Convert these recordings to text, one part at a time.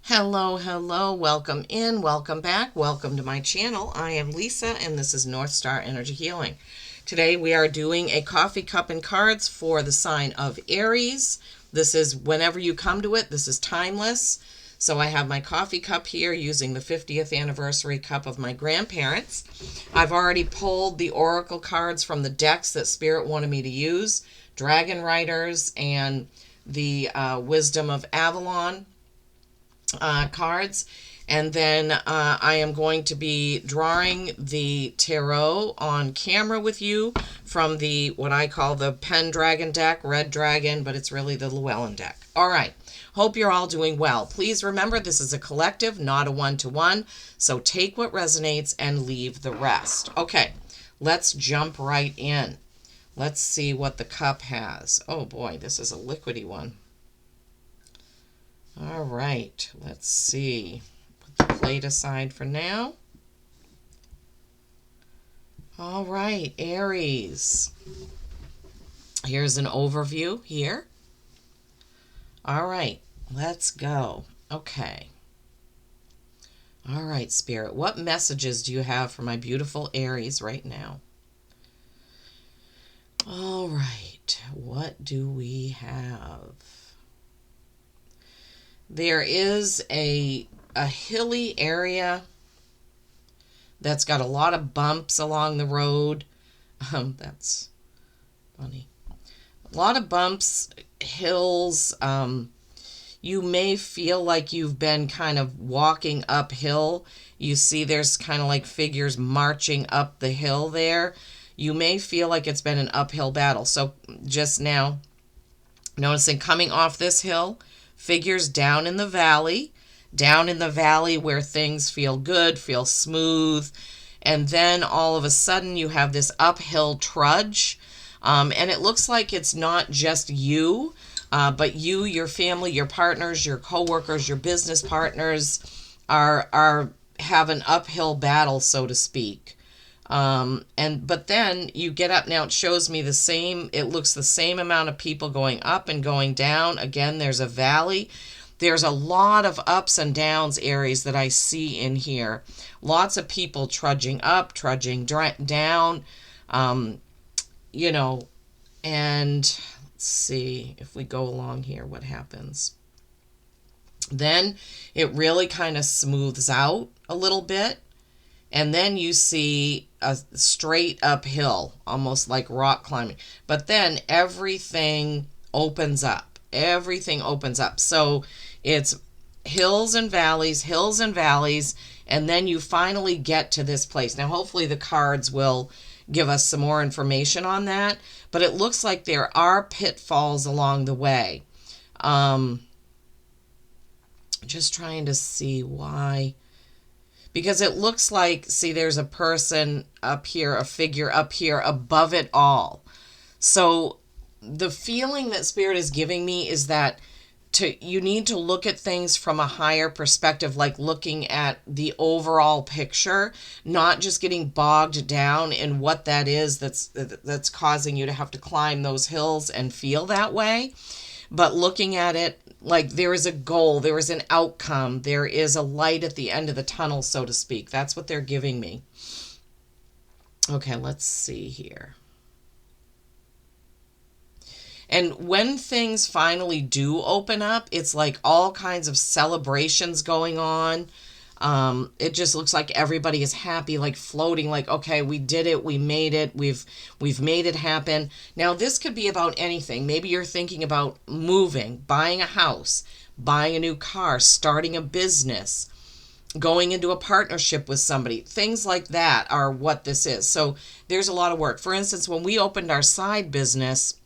Hello, hello, welcome in, welcome back, welcome to my channel. I am Lisa and this is North Star Energy Healing. Today we are doing a coffee cup and cards for the sign of Aries. This is whenever you come to it, this is timeless. So I have my coffee cup here using the 50th anniversary cup of my grandparents. I've already pulled the oracle cards from the decks that Spirit wanted me to use, Dragon Riders and the Wisdom of Avalon cards, and then I am going to be drawing the tarot on camera with you from the what I call the Pendragon deck, Red Dragon, but it's really the Llewellyn deck. All right, hope you're all doing well. Please remember this is a collective, not a one-to-one, so take what resonates and leave the rest. Okay, let's jump right in. Let's see what the cup has. Oh boy, this is a liquidy one. All right, let's see. Put the plate aside for now. All right, Aries. Here's an overview here. All right, let's go. Okay. All right, Spirit, what messages do you have for my beautiful Aries right now? All right, what do we have? There is a hilly area that's got a lot of bumps along the road. That's funny. A lot of bumps, hills. You may feel like you've been kind of walking uphill. You see there's kind of like figures marching up the hill there. You may feel like it's been an uphill battle. So just now, noticing coming off this hill, figures down in the valley where things feel good, feel smooth, and then all of a sudden you have this uphill trudge, and it looks like it's not just you, but you, your family, your partners, your co-workers, your business partners are have an uphill battle, so to speak. But then you get up. Now it shows me the same, it looks the same amount of people going up and going down. Again, there's a valley. There's a lot of ups and downs, Aries, that I see in here. Lots of people trudging up, trudging down, and let's see if we go along here, what happens. Then it really kind of smooths out a little bit. And then you see a straight uphill, almost like rock climbing. But then everything opens up. Everything opens up. So it's hills and valleys, and then you finally get to this place. Now, hopefully the cards will give us some more information on that. But it looks like there are pitfalls along the way. Just trying to see why. Because it looks like, see, there's a person up here, a figure up here above it all. So the feeling that Spirit is giving me is that you need to look at things from a higher perspective, like looking at the overall picture, not just getting bogged down in what that is that's causing you to have to climb those hills and feel that way, but looking at it like there is a goal, there is an outcome, there is a light at the end of the tunnel, so to speak. That's what they're giving me. Okay, let's see here. And when things finally do open up, it's like all kinds of celebrations going on. It just looks like everybody is happy, like floating, like, okay, we did it, we made it, we've made it happen. Now, this could be about anything. Maybe you're thinking about moving, buying a house, buying a new car, starting a business, going into a partnership with somebody. Things like that are what this is. So there's a lot of work. For instance, when we opened our side business,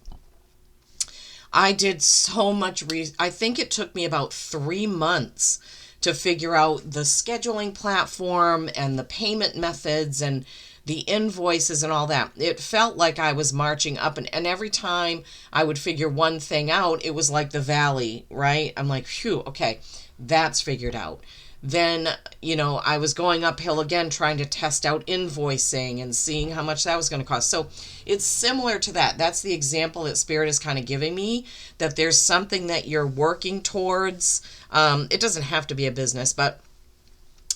I did so much I think it took me about 3 months to figure out the scheduling platform and the payment methods and the invoices and all that. It felt like I was marching up, and every time I would figure one thing out, it was like the valley, right? I'm like, phew, okay, that's figured out. Then, I was going uphill again trying to test out invoicing and seeing how much that was going to cost. So it's similar to that. That's the example that Spirit is kind of giving me, that there's something that you're working towards. It doesn't have to be a business, but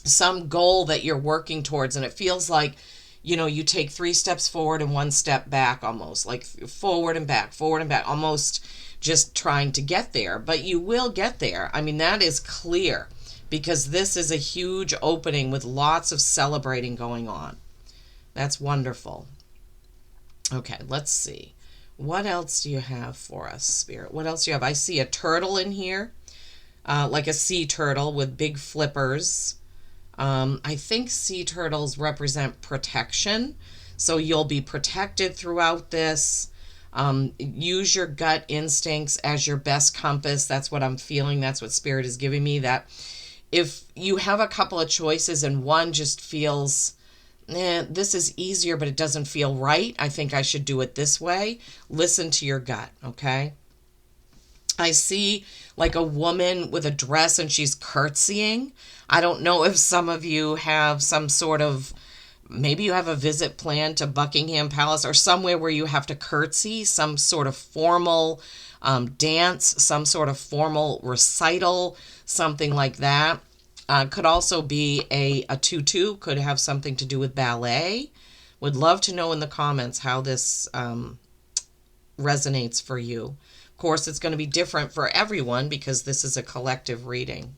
some goal that you're working towards. And it feels like, you take 3 steps forward and 1 step back, almost like forward and back, almost just trying to get there. But you will get there. I mean, that is clear, because this is a huge opening with lots of celebrating going on. That's wonderful. Okay, let's see. What else do you have for us, Spirit? What else do you have? I see a turtle in here, like a sea turtle with big flippers. I think sea turtles represent protection. So you'll be protected throughout this. Use your gut instincts as your best compass. That's what I'm feeling. That's what Spirit is giving me. That if you have a couple of choices and one just feels, this is easier, but it doesn't feel right, I think I should do it this way. Listen to your gut, okay? I see like a woman with a dress and she's curtsying. I don't know if some of you have some sort of, maybe you have a visit planned to Buckingham Palace or somewhere where you have to curtsy, some sort of formal dance, some sort of formal recital, something like that. Could also be a tutu, could have something to do with ballet. Would love to know in the comments how this resonates for you. Of course, it's going to be different for everyone because this is a collective reading.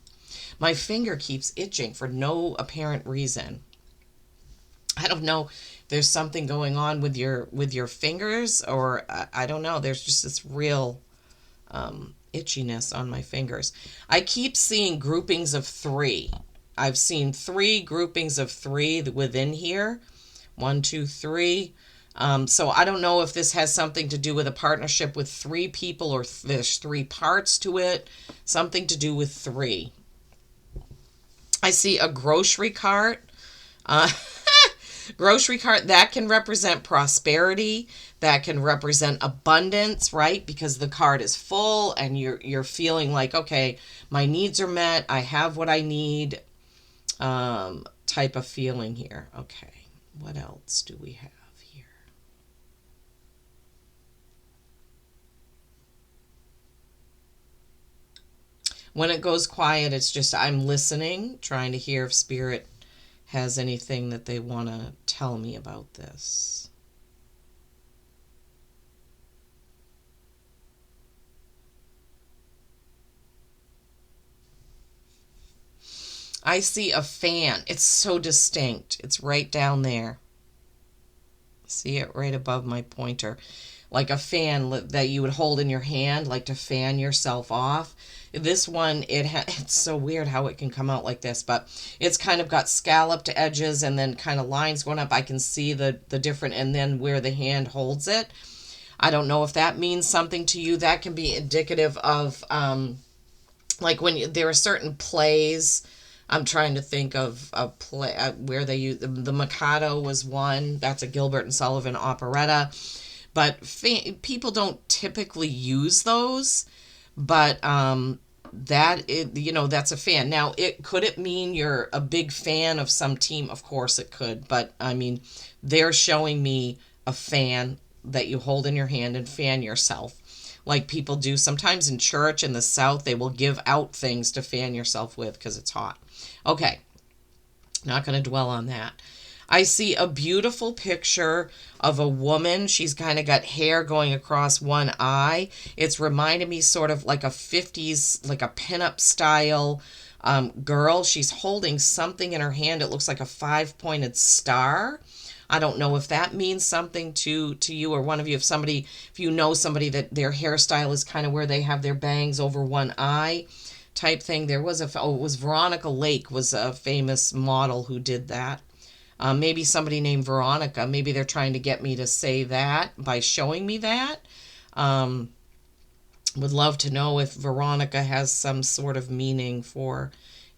My finger keeps itching for no apparent reason. I don't know if there's something going on with your fingers, or I don't know. There's just this real itchiness on my fingers. I keep seeing groupings of 3. I've seen 3 groupings of 3 within here. 1, 2, 3. So I don't know if this has something to do with a partnership with 3 people, or there's 3 parts to it. Something to do with 3. I see a grocery cart. Grocery cart, that can represent prosperity, that can represent abundance, right? Because the cart is full and you're feeling like, okay, my needs are met, I have what I need, type of feeling here. Okay, what else do we have here? When it goes quiet, it's just I'm listening, trying to hear if Spirit has anything that they want to tell me about this. I see a fan. It's so distinct. It's right down there. See it right above my pointer. Like a fan that you would hold in your hand, like to fan yourself off. This one, it's so weird how it can come out like this, but it's kind of got scalloped edges and then kind of lines going up. I can see the different, and then where the hand holds it. I don't know if that means something to you. That can be indicative of, like when there are certain plays. I'm trying to think of a play where they use the Mikado was one. That's a Gilbert and Sullivan operetta. But people don't typically use those, but that's a fan. Now, could it mean you're a big fan of some team? Of course it could, but I mean, they're showing me a fan that you hold in your hand and fan yourself, like people do sometimes in church in the South. They will give out things to fan yourself with because it's hot. Okay, not going to dwell on that. I see a beautiful picture of a woman. She's kind of got hair going across one eye. It's reminding me sort of like a 50s, like a pinup style girl. She's holding something in her hand. It looks like a 5-pointed star. I don't know if that means something to you or one of you. If you know somebody that their hairstyle is kind of where they have their bangs over one eye type thing. There was it was Veronica Lake was a famous model who did that. Maybe somebody named Veronica. Maybe they're trying to get me to say that by showing me that. Would love to know if Veronica has some sort of meaning for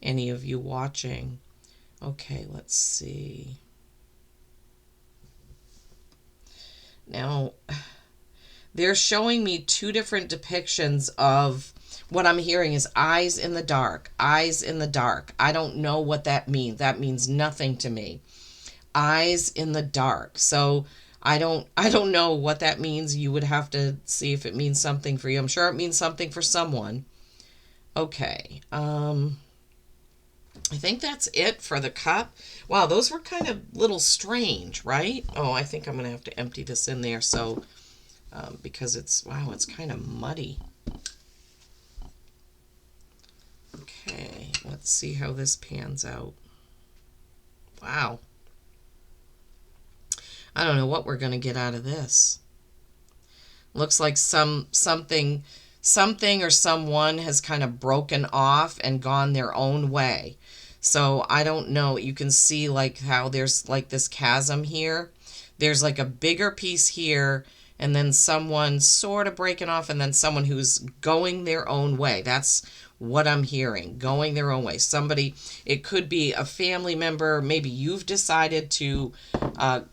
any of you watching. Okay, let's see. Now, they're showing me 2 different depictions of What I'm hearing is eyes in the dark, eyes in the dark. I don't know what that means. That means nothing to me. Eyes in the dark. So I don't know what that means. You would have to see if it means something for you. I'm sure it means something for someone. Okay. I think that's it for the cup. Wow, those were kind of little strange, right? Oh, I think I'm going to have to empty this in there so because wow, it's kind of muddy. Okay, let's see how this pans out. Wow. I don't know what we're going to get out of this. Looks like something or someone has kind of broken off and gone their own way. So I don't know. You can see like how there's like this chasm here. There's like a bigger piece here, and then someone sort of breaking off, and then someone who's going their own way. That's what I'm hearing. Going their own way. Somebody, it could be a family member. Maybe you've decided to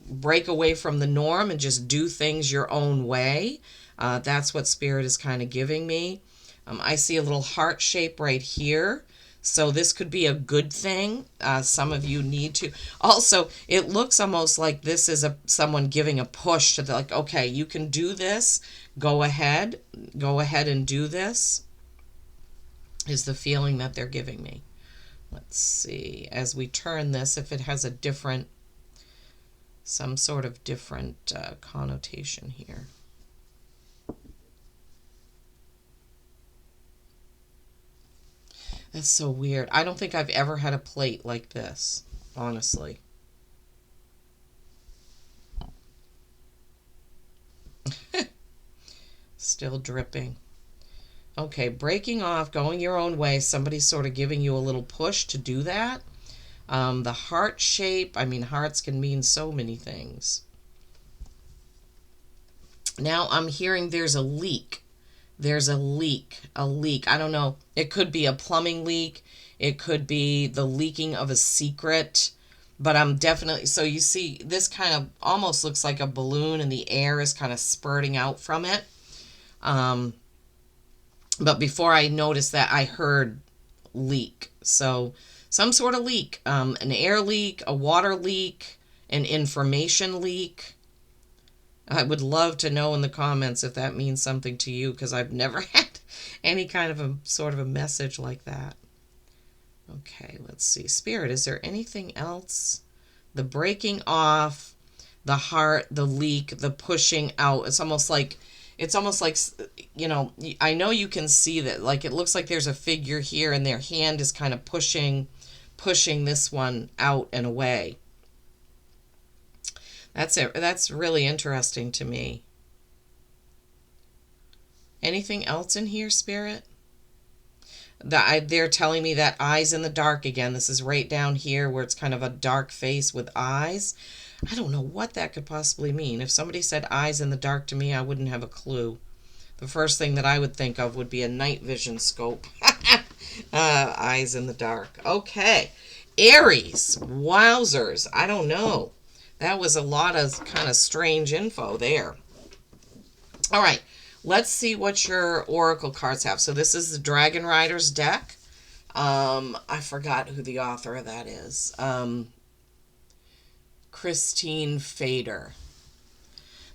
break away from the norm and just do things your own way. That's what Spirit is kind of giving me. I see a little heart shape right here. So this could be a good thing. Some of you need to. Also, it looks almost like this is someone giving a push to like, okay, you can do this. Go ahead and do this. Is the feeling that they're giving me. Let's see as we turn this if it has some sort of different connotation here. That's so weird. I don't think I've ever had a plate like this, honestly. Still dripping. Okay, breaking off, going your own way. Somebody's sort of giving you a little push to do that. The heart shape, I mean, hearts can mean so many things. Now I'm hearing there's a leak. There's a leak. I don't know. It could be a plumbing leak. It could be the leaking of a secret. But I'm definitely, so you see, this kind of almost looks like a balloon and the air is kind of spurting out from it. But before I noticed that, I heard leak. So some sort of leak, an air leak, a water leak, an information leak. I would love to know in the comments if that means something to you, because I've never had any kind of a sort of a message like that. Okay, let's see. Spirit, is there anything else? The breaking off, the heart, the leak, the pushing out. It's almost like, you know, I know you can see that, like it looks like there's a figure here and their hand is kind of pushing this one out and away. That's it. That's really interesting to me. Anything else in here, Spirit? They're telling me that eyes in the dark again. This is right down here where it's kind of a dark face with eyes. I don't know what that could possibly mean. If somebody said eyes in the dark to me, I wouldn't have a clue. The first thing that I would think of would be a night vision scope. Eyes in the dark. Okay. Aries. Wowzers. I don't know. That was a lot of kind of strange info there. All right. Let's see what your oracle cards have. So this is the Dragon Riders deck. I forgot who the author of that is. Christine Fader.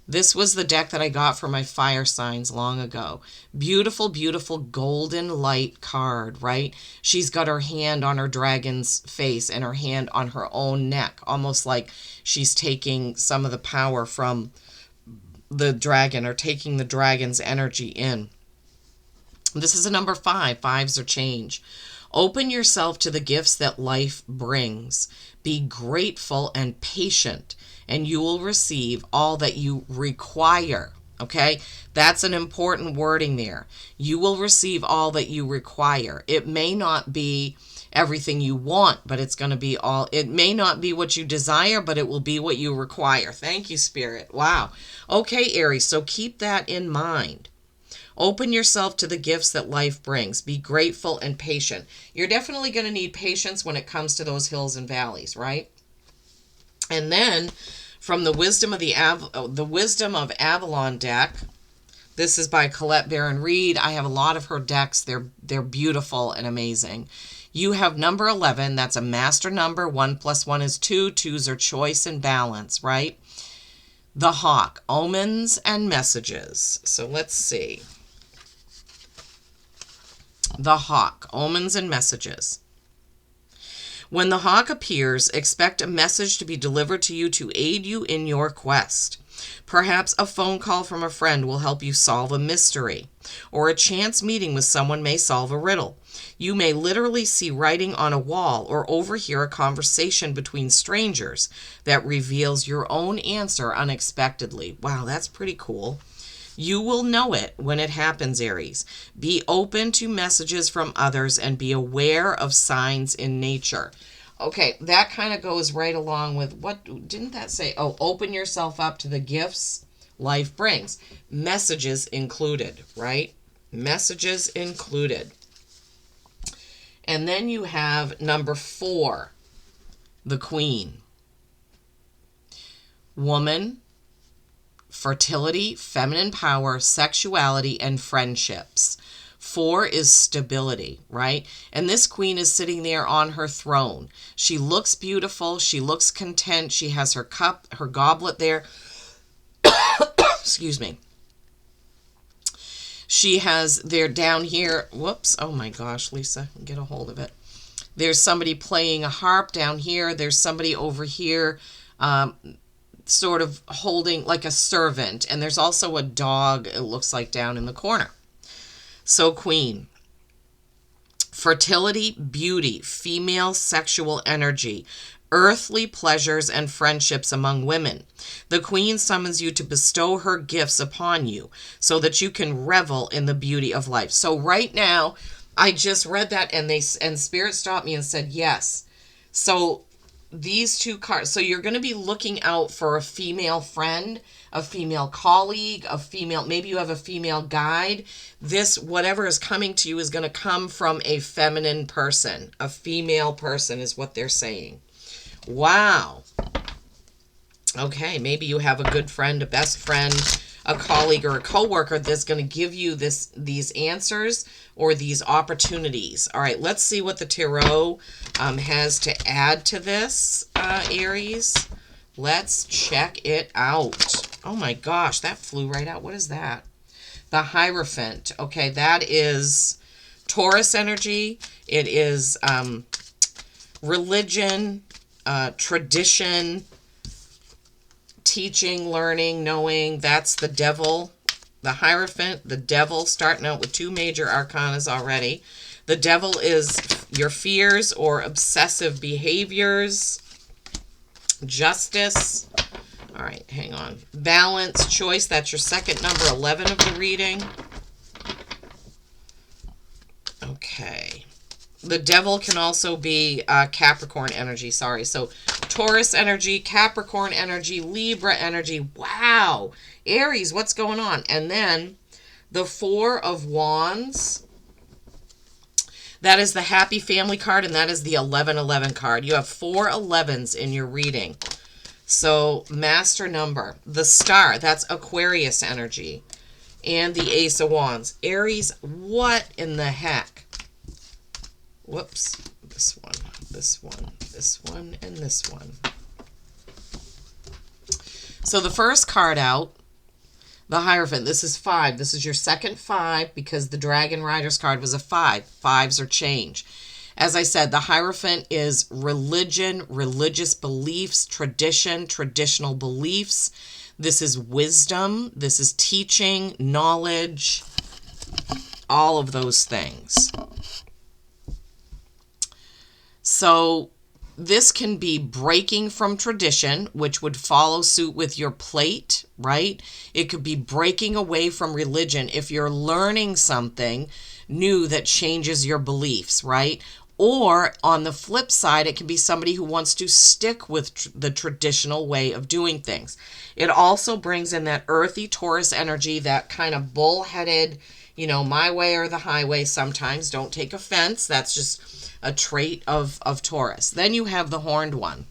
This was the deck that I got for my fire signs long ago. Beautiful, beautiful golden light card, right? She's got her hand on her dragon's face and her hand on her own neck, almost like she's taking some of the power from the dragon or taking the dragon's energy in. This is a number 5. Fives are change. Open yourself to the gifts that life brings. Be grateful and patient, and you will receive all that you require. Okay? That's an important wording there. You will receive all that you require. It may not be everything you want, but it's going to be all. It may not be what you desire, but it will be what you require. Thank you, Spirit. Wow. Okay, Aries, so keep that in mind. Open yourself to the gifts that life brings. Be grateful and patient. You're definitely going to need patience when it comes to those hills and valleys, right? And then from the Wisdom of Avalon deck, This is by Colette Baron Reed. I have a lot of her decks. They're beautiful and amazing. You have number 11. That's a master number. 1 + 1 is 2. Twos are choice and balance, right? The Hawk, omens and messages. So let's see. The Hawk, omens and messages. When the hawk appears, expect a message to be delivered to you to aid you in your quest. Perhaps a phone call from a friend will help you solve a mystery, or a chance meeting with someone may solve a riddle. You may literally see writing on a wall or overhear a conversation between strangers that reveals your own answer unexpectedly. Wow, that's pretty cool. You will know it when it happens, Aries. Be open to messages from others and be aware of signs in nature. Okay, that kind of goes right along with what didn't that say? Oh, open yourself up to the gifts life brings. Messages included, right? Messages included. And then you have number 4, the Queen. Woman, fertility, feminine power, sexuality, and friendships. 4 is stability, right? And this queen is sitting there on her throne. She looks beautiful. She looks content. She has her cup, her goblet there. Excuse me. She has there down here. Whoops. Oh my gosh, Lisa, get a hold of it. There's somebody playing a harp down here. There's somebody over here sort of holding like a servant. And there's also a dog, it looks like, down in the corner. So Queen. Fertility, beauty, female sexual energy, earthly pleasures and friendships among women. The Queen summons you to bestow her gifts upon you so that you can revel in the beauty of life. So right now, I just read that and Spirit stopped me and said, yes. So these 2 cards, so you're going to be looking out for a female friend, a female colleague, maybe you have a female guide. This, whatever is coming to you, is going to come from a feminine person. A female person is what they're saying. Wow. Okay, maybe you have a good friend, a best friend, a colleague, or a coworker that's going to give you these answers or these opportunities. All right, let's see what the tarot has to add to this, Aries. Let's check it out. Oh my gosh, that flew right out. What is that? The Hierophant. Okay, that is Taurus energy. It is religion, tradition, teaching, learning, knowing. That's the Devil. The Hierophant, the Devil, starting out with 2 major arcanas already. The Devil is your fears or obsessive behaviors. Justice. All right, hang on. Balance, choice. That's your second number, 11 of the reading. Okay. The Devil can also be Capricorn energy. Sorry. So Taurus energy, Capricorn energy, Libra energy. Wow. Aries, what's going on? And then the 4 of Wands. That is the Happy Family card, and that is the 1111 card. You have 4 11s in your reading. So master number. The Star, that's Aquarius energy. And the Ace of Wands. Aries, what in the heck? Whoops. This one, this one, this one, and this one. So the first card out, the Hierophant, this is 5. This is your second 5 because the Dragon Riders card was a 5. 5s are change. As I said, the Hierophant is religion, religious beliefs, tradition, traditional beliefs. This is wisdom. This is teaching, knowledge, all of those things. So this can be breaking from tradition, which would follow suit with your plate, right? It could be breaking away from religion if you're learning something new that changes your beliefs, right? Or on the flip side, it can be somebody who wants to stick with the traditional way of doing things. It also brings in that earthy Taurus energy, that kind of bullheaded, my way or the highway sometimes. Don't take offense. That's just a trait of Taurus. Then you have the Horned One.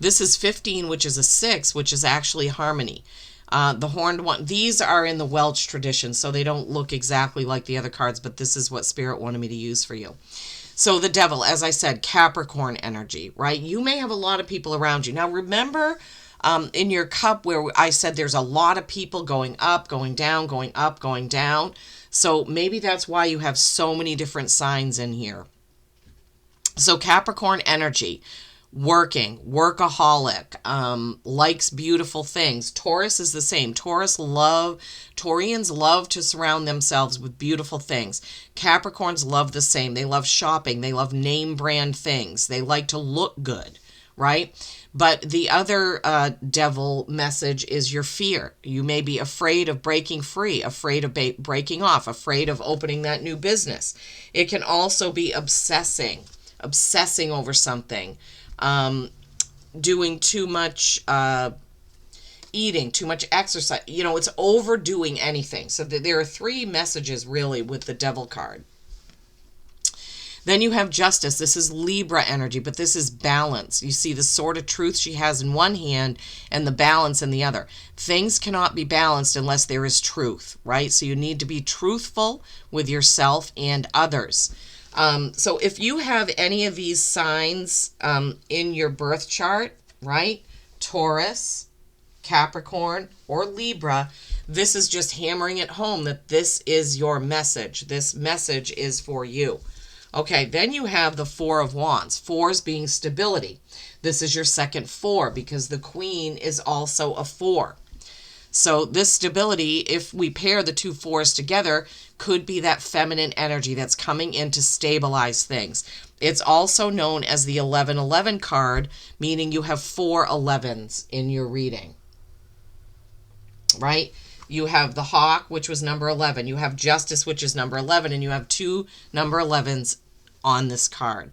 This is 15, which is a 6, which is actually harmony. The horned one, these are in the Welsh tradition, so they don't look exactly like the other cards, but this is what Spirit wanted me to use for you. So the devil, as I said, Capricorn energy, right? You may have a lot of people around you. Now remember in your cup where I said there's a lot of people going up, going down, going up, going down. So maybe that's why you have so many different signs in here. So Capricorn energy, working, workaholic, likes beautiful things. Taurus is the same. Taurians love to surround themselves with beautiful things. Capricorns love the same. They love shopping. They love name brand things. They like to look good, right? But the other devil message is your fear. You may be afraid of breaking free, afraid of breaking off, afraid of opening that new business. It can also be obsessing over something, doing too much eating, too much exercise. You know, it's overdoing anything. So there are three messages really with the devil card. Then you have justice. This is Libra energy, but this is balance. You see the sword of truth she has in one hand and the balance in the other. Things cannot be balanced unless there is truth, right? So you need to be truthful with yourself and others. So if you have any of these signs in your birth chart, right? Taurus, Capricorn, or Libra, this is just hammering it home that this is your message. This message is for you. Okay, then you have the Four of Wands. Fours being stability. This is your second four because the Queen is also a four. So this stability, if we pair the two fours together, could be that feminine energy that's coming in to stabilize things. It's also known as the 1111 card, meaning you have 4 11s in your reading, right? You have the Hawk, which was number 11. You have Justice, which is number 11, and you have 2 number 11s on this card.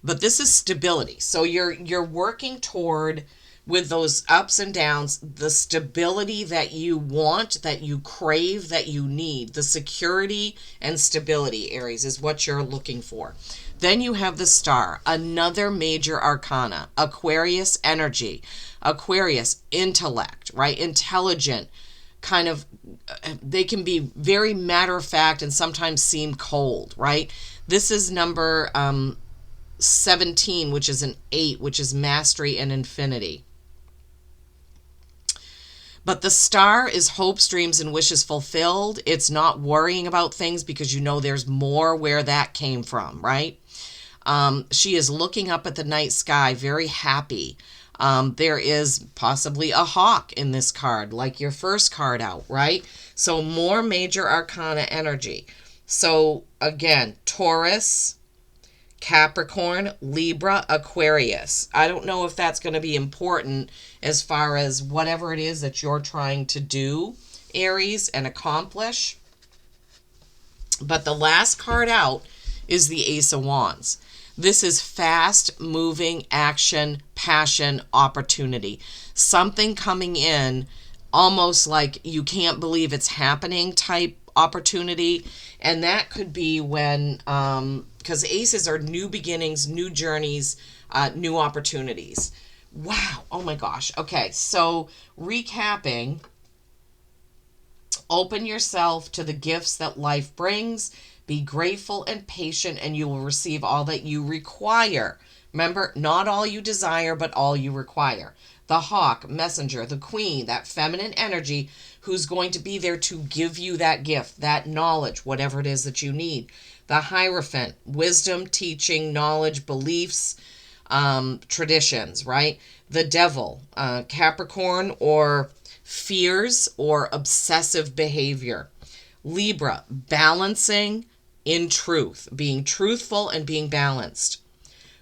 But this is stability. So you're working toward, with those ups and downs, the stability that you want, that you crave, that you need. The security and stability, Aries, is what you're looking for. Then you have the Star, another major arcana, Aquarius energy. Aquarius, intellect, right? Intelligent, kind of, they can be very matter of fact and sometimes seem cold, right? This is number 17, which is an 8, which is mastery and infinity. But the Star is hopes, dreams, and wishes fulfilled. It's not worrying about things because you know there's more where that came from, right? She is looking up at the night sky, very happy. There is possibly a hawk in this card, like your first card out, right? So more major arcana energy. So again, Taurus, Capricorn, Libra, Aquarius. I don't know if that's going to be important as far as whatever it is that you're trying to do, Aries, and accomplish. But the last card out is the Ace of Wands. This is fast moving action, passion, opportunity. Something coming in almost like you can't believe it's happening type opportunity. And that could be when, because aces are new beginnings, new journeys, new opportunities. Wow. Oh my gosh. Okay. So recapping, open yourself to the gifts that life brings. Be grateful and patient, and you will receive all that you require. Remember, not all you desire, but all you require. The Hawk, Messenger, the Queen, that feminine energy who's going to be there to give you that gift, that knowledge, whatever it is that you need. The Hierophant, wisdom, teaching, knowledge, beliefs, traditions, right? The Devil, Capricorn, or fears or obsessive behavior. Libra, balancing in truth, being truthful and being balanced.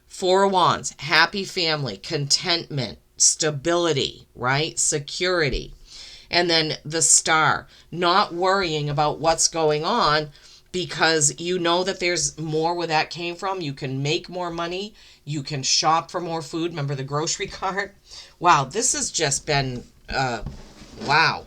Four of Wands, happy family, contentment, stability, right? Security. And then the Star, not worrying about what's going on because you know that there's more where that came from. You can make more money. You can shop for more food. Remember the grocery cart? Wow, this has just been, wow.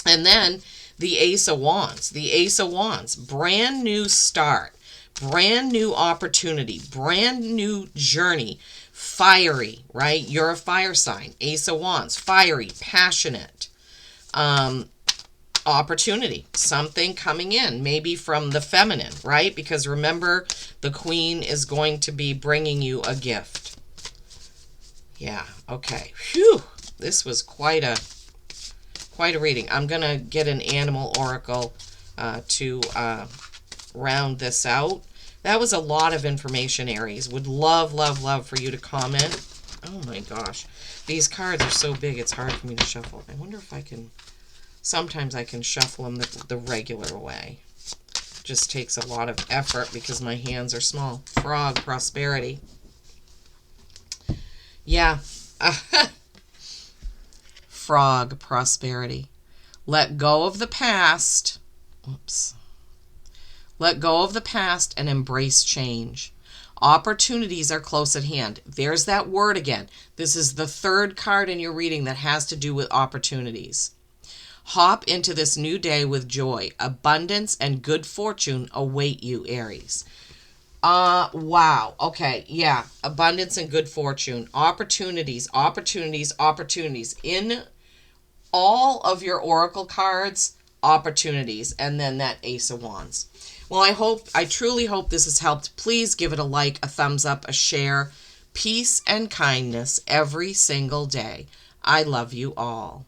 And then the Ace of Wands. The Ace of Wands, brand new start, brand new opportunity, brand new journey, fiery, right? You're a fire sign. Ace of Wands, fiery, passionate. Opportunity, something coming in, maybe from the feminine, right? Because remember, the Queen is going to be bringing you a gift. Yeah, okay. Phew, this was quite a reading. I'm going to get an animal oracle to round this out. That was a lot of information, Aries. Would love, love, love for you to comment. Oh my gosh. These cards are so big, it's hard for me to shuffle. I wonder if I can... Sometimes I can shuffle them the regular way. Just takes a lot of effort because my hands are small. Frog, prosperity. Yeah. Frog, prosperity. Let go of the past. Oops. Let go of the past and embrace change. Opportunities are close at hand. There's that word again. This is the third card in your reading that has to do with opportunities. Hop into this new day with joy. Abundance and good fortune await you, Aries. Wow. Okay, yeah. Abundance and good fortune. Opportunities, opportunities, opportunities. In all of your oracle cards, opportunities. And then that Ace of Wands. Well, I truly hope this has helped. Please give it a like, a thumbs up, a share. Peace and kindness every single day. I love you all.